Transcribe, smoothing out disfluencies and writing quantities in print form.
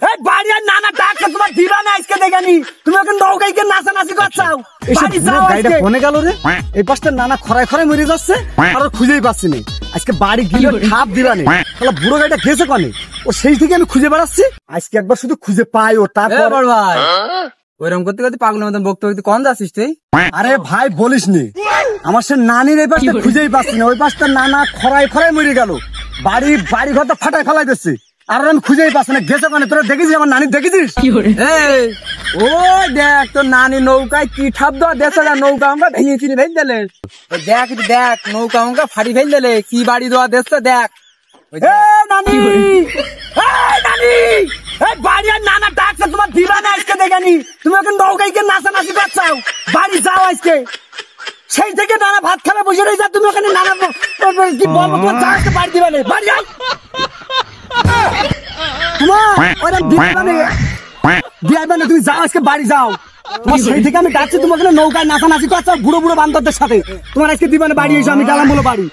এই বাড়ি আর নানা ডাকছে তোমার দিবা না আজকে দেখানি তুমি এখন নৌকাইকে নাচানাচি করছাও বাড়ি যাও গাড়িটা কোনে গেল রে? এই পাশটা নানা খরায় খরায় মরে যাচ্ছে আর খুঁজেই পাচ্ছি না। আজকে বাড়ি গিয়ে ঠাপ দিবা না, তাহলে বুড়ো গাড়িটা গেছে কনে? ও সেই থেকে আমি খুঁজে বেড়াচ্ছি, আজকে একবার শুধু খুঁজে পাই ও তারপর। ভাই ওইরকম করতে করতে পাগলের মতন বকতে বকতে কোন যাচ্ছিস তুই? আরে ভাই বলিস নি, আমার সে নানির এই পাশটা খুঁজেই পাচ্ছি না, ওই পাশটা নানা খরায় খরায় মরে গেল, বাড়ি ঘরটা ফাটায় ফেলাই দিচ্ছে আর আমি খুঁজেই পাচ্ছি না। গেছে কনে? তোরা দেখেছিস আমার নানি? দেখেছিস? ওই দেখ তোর নানি নৌকায় কি ঠাপ দেওয়া দেশে নৌকা আমরা ভেঙে চিনি ভেঙে দিলে। দেখ দেখ নৌকা আমাকে ফাড়ি ফেল দিলে, কি বাড়ি দেওয়া দেশটা দেখ। নানি নানি বাড়ি আর নানা ডাকছে তোমার দিবা না আজকে দেখানি তুমি এখন নৌকাইকে নাচানাচি করছাও বাড়ি যাও আজকে। সেই থেকে নানা ভাত খাবে বসে রয়েছে, তুমি ওখানে নানা কি বলবো তোমার যাও আজকে বাড়ি দিবা না, বাড়ি যাও তুমি যাও আজকে বাড়ি যাও। তোমার সেই থেকে আমি ডাকছি, তুমি ওখানে নৌকায় নাচানাচি করছো বুড়ো বুড়ো বান্ধবদের সাথে, তোমার আজকে দিবা না বাড়ি এসে আমি গেলাম বলো বাড়ি।